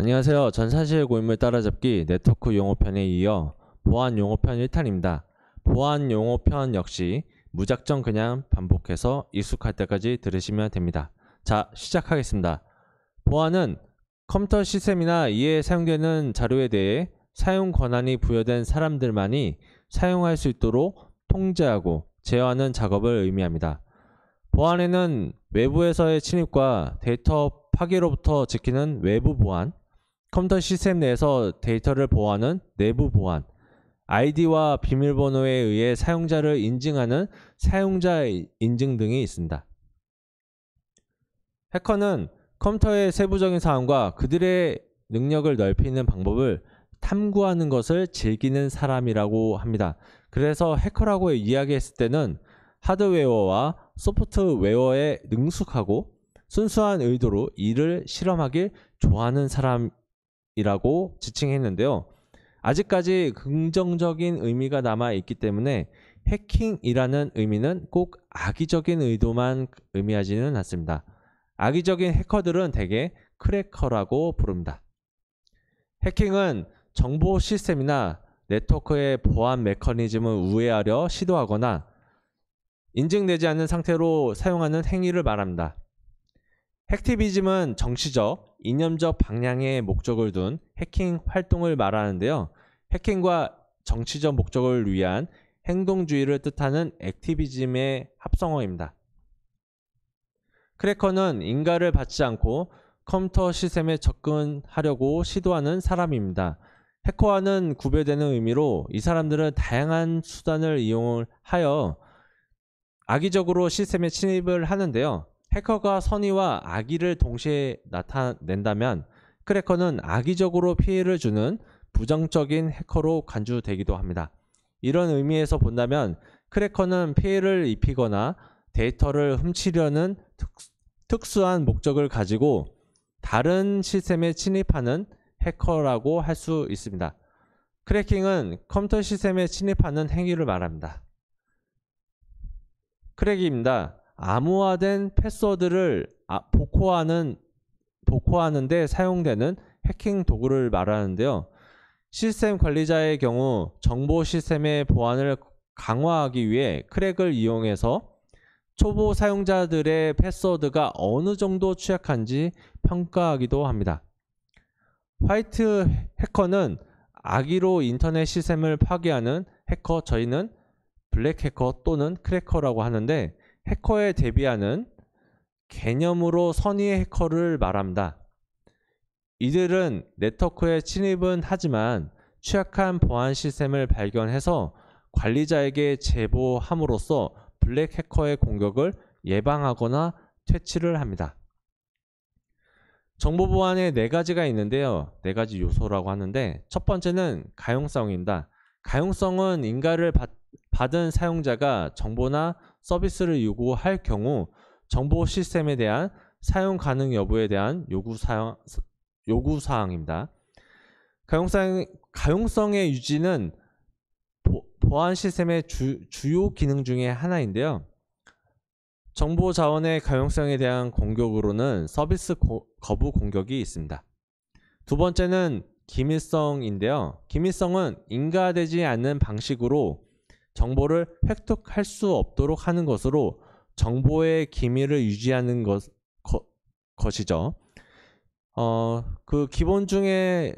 안녕하세요. 전사실 고인물 따라잡기 네트워크 용어편에 이어 보안 용어편 1탄입니다. 보안 용어편 역시 무작정 그냥 반복해서 익숙할 때까지 들으시면 됩니다. 자, 시작하겠습니다. 보안은 컴퓨터 시스템이나 이에 사용되는 자료에 대해 사용 권한이 부여된 사람들만이 사용할 수 있도록 통제하고 제어하는 작업을 의미합니다. 보안에는 외부에서의 침입과 데이터 파괴로부터 지키는 외부 보안, 컴퓨터 시스템 내에서 데이터를 보호하는 내부 보안, 아이디와 비밀번호에 의해 사용자를 인증하는 사용자 인증 등이 있습니다. 해커는 컴퓨터의 세부적인 사항과 그들의 능력을 넓히는 방법을 탐구하는 것을 즐기는 사람이라고 합니다. 그래서 해커라고 이야기했을 때는 하드웨어와 소프트웨어에 능숙하고 순수한 의도로 이를 실험하길 좋아하는 사람이라고 지칭했는데요. 아직까지 긍정적인 의미가 남아있기 때문에 해킹이라는 의미는 꼭 악의적인 의도만 의미하지는 않습니다. 악의적인 해커들은 대개 크래커라고 부릅니다. 해킹은 정보 시스템이나 네트워크의 보안 메커니즘을 우회하려 시도하거나 인증되지 않는 상태로 사용하는 행위를 말합니다. 핵티비즘은 정치적, 이념적 방향의 목적을 둔 해킹 활동을 말하는데요. 해킹과 정치적 목적을 위한 행동주의를 뜻하는 액티비즘의 합성어입니다. 크래커는 인가를 받지 않고 컴퓨터 시스템에 접근하려고 시도하는 사람입니다. 해커와는 구별되는 의미로 이 사람들은 다양한 수단을 이용하여 악의적으로 시스템에 침입을 하는데요. 해커가 선의와 악의를 동시에 나타낸다면 크래커는 악의적으로 피해를 주는 부정적인 해커로 간주되기도 합니다. 이런 의미에서 본다면 크래커는 피해를 입히거나 데이터를 훔치려는 특수한 목적을 가지고 다른 시스템에 침입하는 해커라고 할 수 있습니다. 크래킹은 컴퓨터 시스템에 침입하는 행위를 말합니다. 크랙입니다. 암호화된 패스워드를 복호하는 데 사용되는 해킹 도구를 말하는데요. 시스템 관리자의 경우 정보 시스템의 보안을 강화하기 위해 크랙을 이용해서 초보 사용자들의 패스워드가 어느 정도 취약한지 평가하기도 합니다. 화이트 해커는 악의로 인터넷 시스템을 파괴하는 해커, 저희는 블랙 해커 또는 크래커라고 하는데 해커에 대비하는 개념으로 선의의 해커를 말합니다. 이들은 네트워크에 침입은 하지만 취약한 보안 시스템을 발견해서 관리자에게 제보함으로써 블랙 해커의 공격을 예방하거나 퇴치를 합니다. 정보 보안에 4가지가 있는데요. 4가지 요소라고 하는데 첫 번째는 가용성입니다. 가용성은 인가를 받은 사용자가 정보나 서비스를 요구할 경우 정보 시스템에 대한 사용 가능 여부에 대한 요구사항입니다. 가용성의 유지는 보안 시스템의 주요 기능 중에 하나인데요. 정보 자원의 가용성에 대한 공격으로는 서비스 거부 공격이 있습니다. 두 번째는 기밀성인데요. 기밀성은 인가되지 않는 방식으로 정보를 획득할 수 없도록 하는 것으로 정보의 기밀을 유지하는 것이죠. 그 기본 중에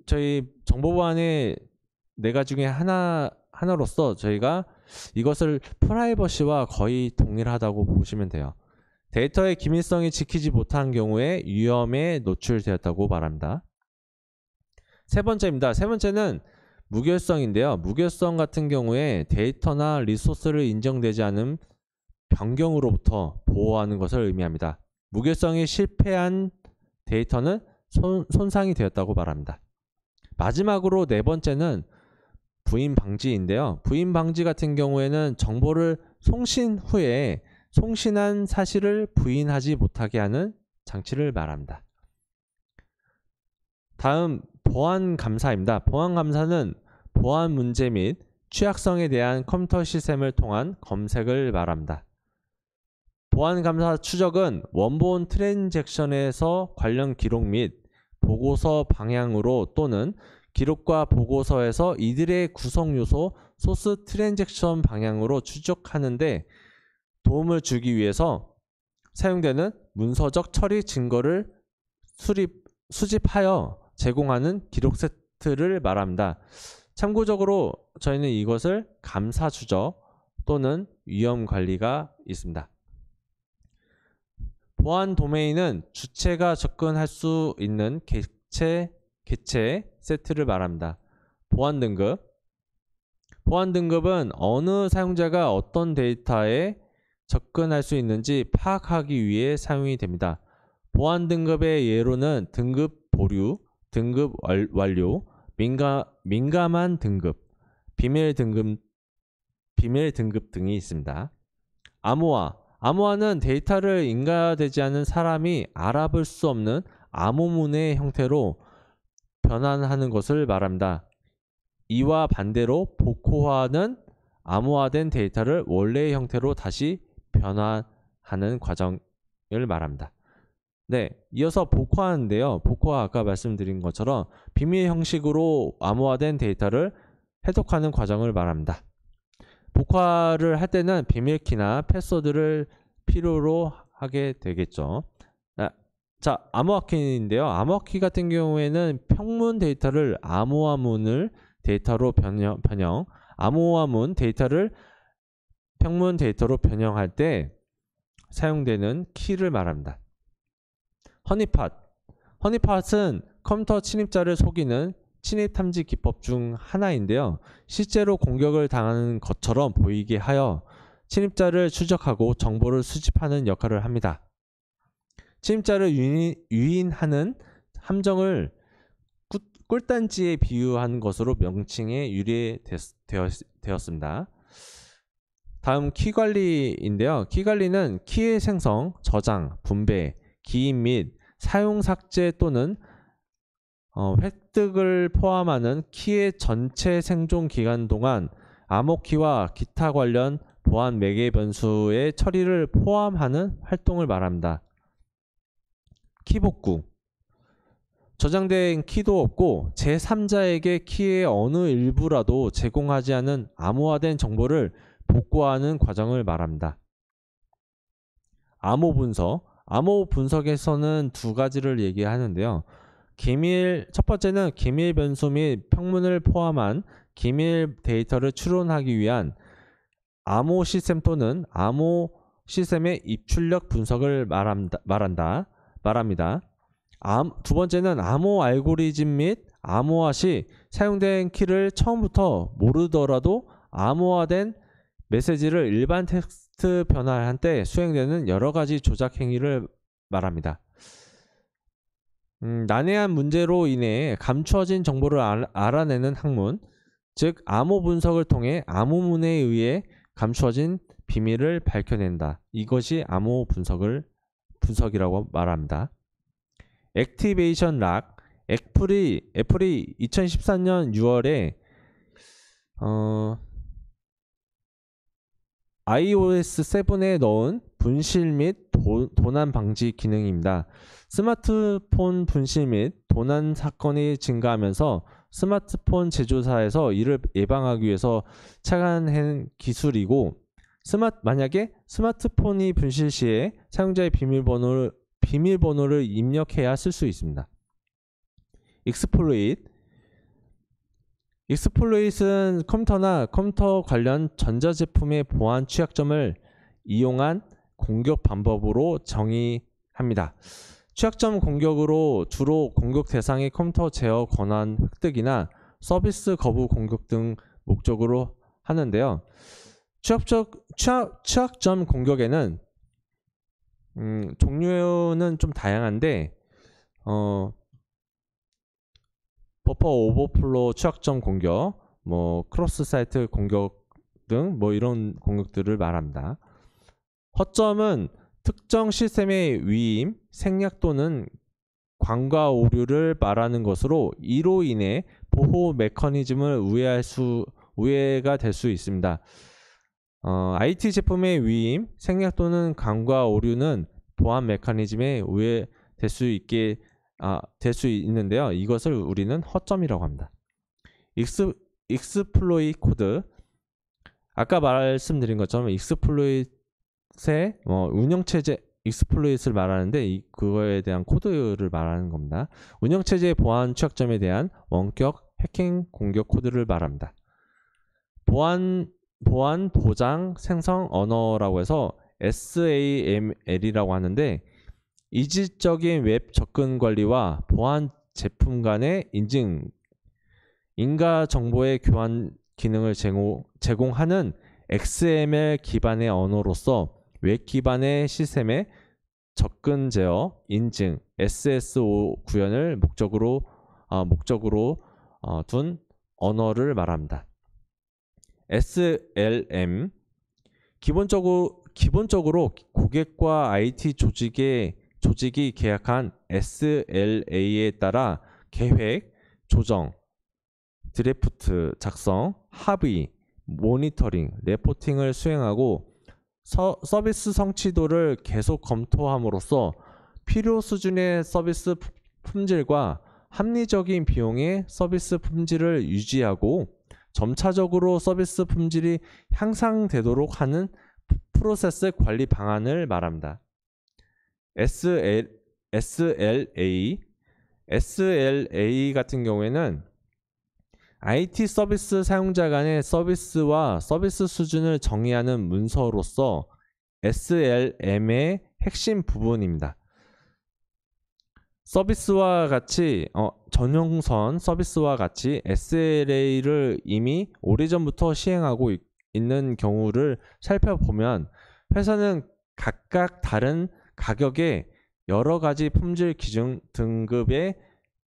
저희 정보 보안의 4가지 중에 하나로서 저희가 이것을 프라이버시와 거의 동일하다고 보시면 돼요. 데이터의 기밀성이 지키지 못한 경우에 위험에 노출되었다고 말합니다. 세 번째입니다. 세 번째는 무결성인데요. 무결성 같은 경우에 데이터나 리소스를 인정되지 않은 변경으로부터 보호하는 것을 의미합니다. 무결성이 실패한 데이터는 손상이 되었다고 말합니다. 마지막으로 4번째는 부인 방지인데요. 부인 방지 같은 경우에는 정보를 송신 후에 송신한 사실을 부인하지 못하게 하는 장치를 말합니다. 다음 보안 감사입니다. 보안 감사는 보안 문제 및 취약성에 대한 컴퓨터 시스템을 통한 검색을 말합니다. 보안 감사 추적은 원본 트랜잭션에서 관련 기록 및 보고서 방향으로 또는 기록과 보고서에서 이들의 구성 요소 소스 트랜잭션 방향으로 추적하는데 도움을 주기 위해서 사용되는 문서적 처리 증거를 수집하여 제공하는 기록 세트를 말합니다. 참고적으로 저희는 이것을 감사 추적 또는 위험 관리가 있습니다. 보안 도메인은 주체가 접근할 수 있는 개체 세트를 말합니다. 보안 등급. 보안 등급은 어느 사용자가 어떤 데이터에 접근할 수 있는지 파악하기 위해 사용이 됩니다. 보안 등급의 예로는 등급 보류, 등급 완료, 민감한 등급, 비밀 등급 등이 있습니다. 암호화는 데이터를 인가되지 않은 사람이 알아볼 수 없는 암호문의 형태로 변환하는 것을 말합니다. 이와 반대로 복호화는 암호화된 데이터를 원래의 형태로 다시 변환하는 과정을 말합니다. 네, 이어서 복호화인데요. 복호화 아까 말씀드린 것처럼 비밀 형식으로 암호화된 데이터를 해독하는 과정을 말합니다. 복호화를 할 때는 비밀키나 패스워드를 필요로 하게 되겠죠. 자, 암호화키인데요. 암호화키 같은 경우에는 평문 데이터를 암호화문을 데이터로 변형, 암호화문 데이터를 평문 데이터로 변형할 때 사용되는 키를 말합니다. 허니팟은 컴퓨터 침입자를 속이는 침입 탐지 기법 중 하나인데요. 실제로 공격을 당하는 것처럼 보이게 하여 침입자를 추적하고 정보를 수집하는 역할을 합니다. 침입자를 유인하는 함정을 꿀단지에 비유한 것으로 명칭에 유래되었습니다. 다음 키관리인데요. 키관리는 키의 생성, 저장, 분배, 기입 및 사용 삭제 또는 획득을 포함하는 키의 전체 생존 기간 동안 암호키와 기타 관련 보안 매개 변수의 처리를 포함하는 활동을 말합니다. 키복구. 저장된 키도 없고 제3자에게 키의 어느 일부라도 제공하지 않은 암호화된 정보를 복구하는 과정을 말합니다. 암호 분석에서는 두 가지를 얘기하는데요. 첫 번째는 기밀 변수 및 평문을 포함한 기밀 데이터를 추론하기 위한 암호 시스템 또는 암호 시스템의 입출력 분석을 말합니다. 두 번째는 암호 알고리즘 및 암호화 시 사용된 키를 처음부터 모르더라도 암호화된 메시지를 일반 텍스트 변환할 때 수행되는 여러 가지 조작 행위를 말합니다. 난해한 문제로 인해 감추어진 정보를 알아내는 학문, 즉 암호 분석을 통해 암호문에 의해 감추어진 비밀을 밝혀낸다. 이것이 암호 분석이라고 말합니다. 액티베이션 락. 애플이 2014년 6월에 iOS 7에 넣은 분실 및 도난 방지 기능입니다. 스마트폰 분실 및 도난 사건이 증가하면서 스마트폰 제조사에서 이를 예방하기 위해서 착안한 기술이고, 만약에 스마트폰이 분실 시에 사용자의 비밀번호를 입력해야 쓸 수 있습니다. 익스플로잇은 컴퓨터나 컴퓨터 관련 전자제품의 보안 취약점을 이용한 공격 방법으로 정의합니다. 취약점 공격으로 주로 공격 대상의 컴퓨터 제어 권한 획득이나 서비스 거부 공격 등 목적으로 하는데요. 취약점 공격에는 종류는 좀 다양한데 버퍼 오버플로 취약점 공격, 크로스 사이트 공격 등 이런 공격들을 말합니다. 허점은 특정 시스템의 위임, 생략 또는 관과 오류를 말하는 것으로 이로 인해 보호 메커니즘을 우회가 될 수 있습니다. IT 제품의 위임, 생략 또는 관과 오류는 보안 메커니즘에 우회될 수 있게 될 수 있는데요. 이것을 우리는 허점이라고 합니다. 익스플로이 코드, 아까 말씀드린 것처럼 익스플로잇의 운영체제 익스플로잇을 말하는데 그거에 대한 코드를 말하는 겁니다. 운영체제의 보안 취약점에 대한 원격 해킹 공격 코드를 말합니다. 보안 보장 생성 언어라고 해서 SAML이라고 하는데 이질적인 웹 접근 관리와 보안 제품 간의 인증, 인가 정보의 교환 기능을 제공하는 XML 기반의 언어로서 웹 기반의 시스템의 접근 제어, 인증, SSO 구현을 목적으로 둔 언어를 말합니다. SLM, 기본적으로 고객과 IT 조직이 계약한 SLA에 따라 계획, 조정, 드래프트 작성, 합의, 모니터링, 레포팅을 수행하고 서비스 성취도를 계속 검토함으로써 필요 수준의 서비스 품질과 합리적인 비용의 서비스 품질을 유지하고 점차적으로 서비스 품질이 향상되도록 하는 프로세스 관리 방안을 말합니다. SLA 같은 경우에는 IT 서비스 사용자 간의 서비스와 서비스 수준을 정의하는 문서로서 SLM의 핵심 부분입니다. 서비스와 같이 전용선 서비스와 같이 SLA를 이미 오래전부터 시행하고 있는 경우를 살펴보면 회사는 각각 다른 가격의 여러 가지 품질 기준 등급의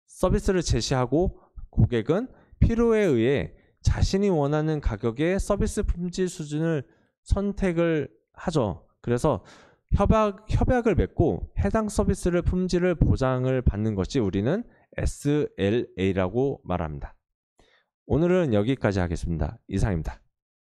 서비스를 제시하고 고객은 필요에 의해 자신이 원하는 가격의 서비스 품질 수준을 선택을 하죠. 그래서 협약을 맺고 해당 서비스를 품질을 보장을 받는 것이 우리는 SLA라고 말합니다. 오늘은 여기까지 하겠습니다. 이상입니다.